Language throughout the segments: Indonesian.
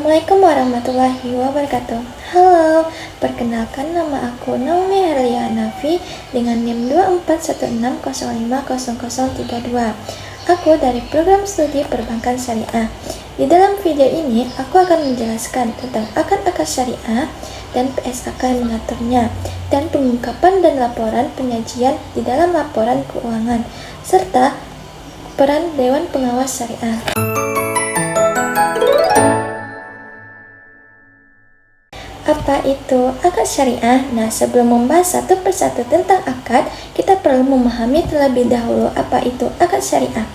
Assalamualaikum warahmatullahi wabarakatuh. Halo, perkenalkan nama aku Naomi Herlia Hanafi dengan NIM 2416050032. Aku dari program studi perbankan syariah. Di dalam video ini, aku akan menjelaskan tentang akad syariah dan PSAK yang mengaturnya, dan pengungkapan dan laporan penyajian di dalam laporan keuangan, serta peran Dewan Pengawas Syariah. Apa itu akad syariah? Nah, sebelum membahas satu persatu tentang akad, kita perlu memahami terlebih dahulu apa itu akad syariah.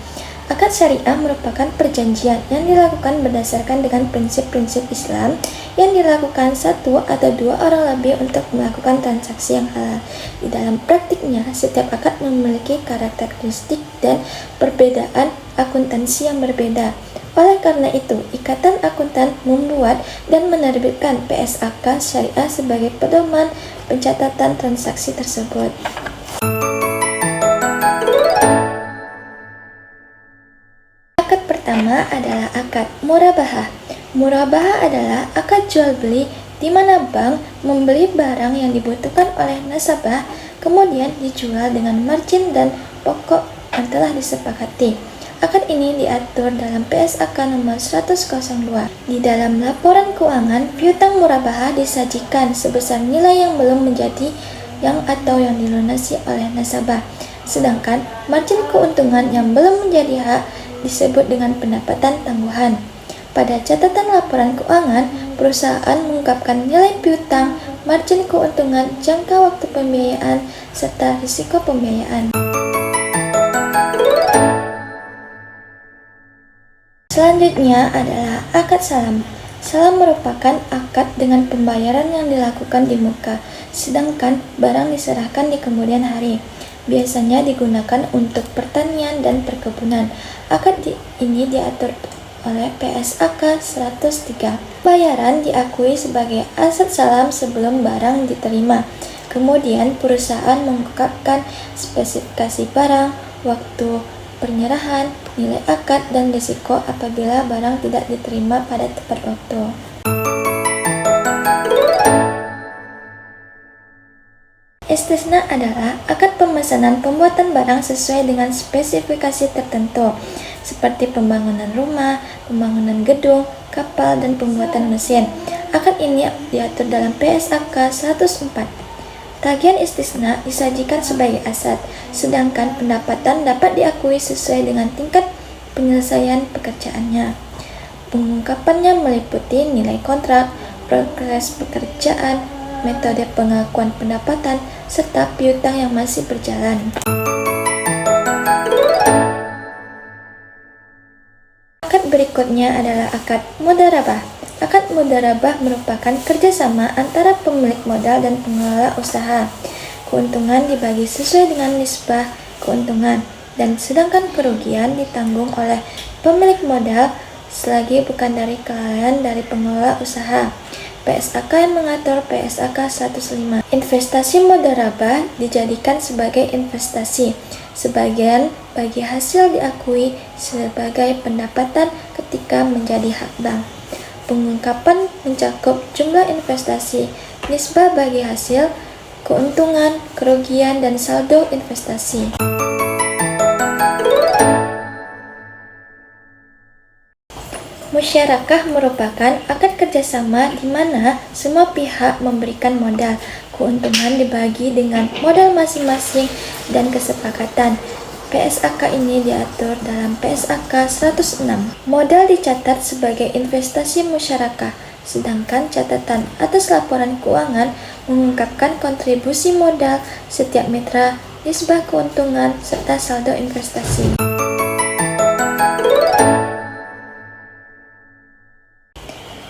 Akad syariah merupakan perjanjian yang dilakukan berdasarkan dengan prinsip-prinsip Islam yang dilakukan satu atau dua orang lebih untuk melakukan transaksi yang halal. Di dalam praktiknya, setiap akad memiliki karakteristik dan perbedaan akuntansi yang berbeda. Oleh karena itu, Ikatan Akuntan membuat dan menerbitkan PSAK syariah sebagai pedoman pencatatan transaksi tersebut. Akad pertama adalah akad murabahah. Murabahah adalah akad jual beli di mana bank membeli barang yang dibutuhkan oleh nasabah, kemudian dijual dengan margin dan pokok yang telah disepakati. Akad ini diatur dalam PSAK nomor 102. Di dalam laporan keuangan, piutang murabahah disajikan sebesar nilai yang belum menjadi yang dilunasi oleh nasabah. Sedangkan margin keuntungan yang belum menjadi hak disebut dengan pendapatan tangguhan. Pada catatan laporan keuangan, perusahaan mengungkapkan nilai piutang, margin keuntungan, jangka waktu pembiayaan, serta risiko pembiayaan. Selanjutnya adalah akad salam. Salam merupakan akad dengan pembayaran yang dilakukan di muka, sedangkan barang diserahkan di kemudian hari. Biasanya digunakan untuk pertanian dan perkebunan. Akad ini diatur oleh PSAK 103. Bayaran diakui sebagai aset salam sebelum barang diterima. Kemudian perusahaan mengungkapkan spesifikasi barang, waktu penyerahan, nilai akad, dan risiko apabila barang tidak diterima pada tepat waktu. Istisna adalah akad pemesanan pembuatan barang sesuai dengan spesifikasi tertentu, seperti pembangunan rumah, pembangunan gedung, kapal, dan pembuatan mesin. Akad ini diatur dalam PSAK 104. Tagihan istisna disajikan sebagai aset, sedangkan pendapatan dapat diakui sesuai dengan tingkat penyelesaian pekerjaannya. Pengungkapannya meliputi nilai kontrak, progres pekerjaan, metode pengakuan pendapatan, serta piutang yang masih berjalan. Akad berikutnya adalah akad mudharabah. Akad mudharabah merupakan kerjasama antara pemilik modal dan pengelola usaha. Keuntungan dibagi sesuai dengan nisbah keuntungan, dan sedangkan kerugian ditanggung oleh pemilik modal selagi bukan dari kelalaian dari pengelola usaha. PSAK yang mengatur PSAK 105. Investasi mudharabah dijadikan sebagai investasi. Sebagian bagi hasil diakui sebagai pendapatan ketika menjadi hak bank. Pengungkapan mencakup jumlah investasi, nisbah bagi hasil, keuntungan, kerugian, dan saldo investasi. Musyarakah merupakan akad kerjasama di mana semua pihak memberikan modal, keuntungan dibagi dengan modal masing-masing, dan kesepakatan. PSAK ini diatur dalam PSAK 106. Modal dicatat sebagai investasi musyarakah, sedangkan catatan atas laporan keuangan mengungkapkan kontribusi modal setiap mitra, nisbah keuntungan, serta saldo investasi.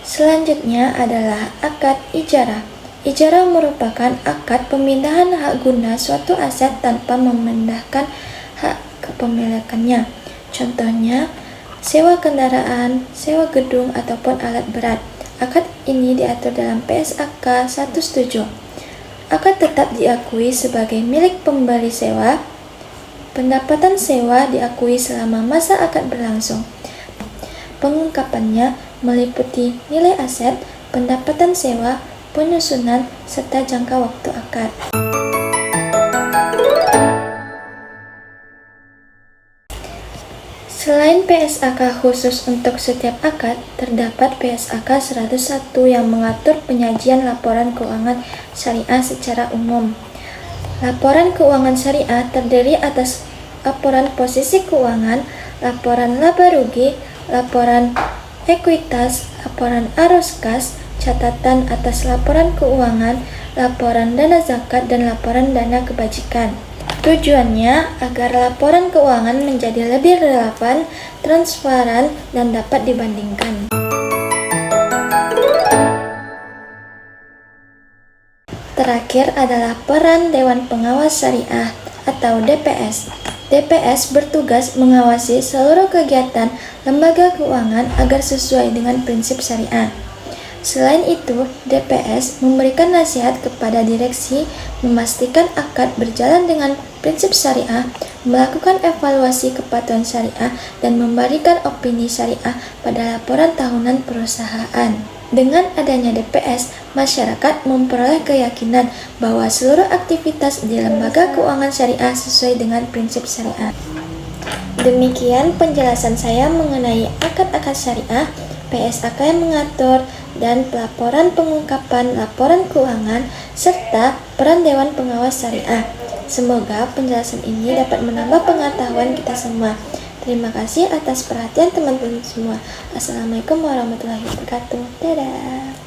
Selanjutnya adalah akad ijarah. Ijarah merupakan akad pemindahan hak guna suatu aset tanpa memindahkan hak kepemilikannya. Contohnya, sewa kendaraan, sewa gedung, ataupun alat berat. Akad ini diatur dalam PSAK 107. Akad tetap diakui sebagai milik pemberi sewa. Pendapatan sewa diakui selama masa akad berlangsung. Pengungkapannya meliputi nilai aset, pendapatan sewa, penyusunan, serta jangka waktu akad. Selain PSAK khusus untuk setiap akad, terdapat PSAK 101 yang mengatur penyajian laporan keuangan syariah secara umum. Laporan keuangan syariah terdiri atas laporan posisi keuangan, laporan laba rugi, laporan ekuitas, laporan arus kas, catatan atas laporan keuangan, laporan dana zakat, dan laporan dana kebajikan. Tujuannya agar laporan keuangan menjadi lebih relevan, transparan, dan dapat dibandingkan. Terakhir adalah peran Dewan Pengawas Syariah atau DPS. DPS bertugas mengawasi seluruh kegiatan lembaga keuangan agar sesuai dengan prinsip syariah. Selain itu, DPS memberikan nasihat kepada direksi, memastikan akad berjalan dengan prinsip syariah, melakukan evaluasi kepatuhan syariah, dan memberikan opini syariah pada laporan tahunan perusahaan. Dengan adanya DPS, masyarakat memperoleh keyakinan bahwa seluruh aktivitas di lembaga keuangan syariah sesuai dengan prinsip syariah. Demikian penjelasan saya mengenai akad-akad syariah, PSAK yang mengatur, dan pelaporan pengungkapan laporan keuangan, serta peran Dewan Pengawas Syariah. Semoga penjelasan ini dapat menambah pengetahuan kita semua. Terima kasih atas perhatian teman-teman semua. Assalamualaikum warahmatullahi wabarakatuh. Dadah.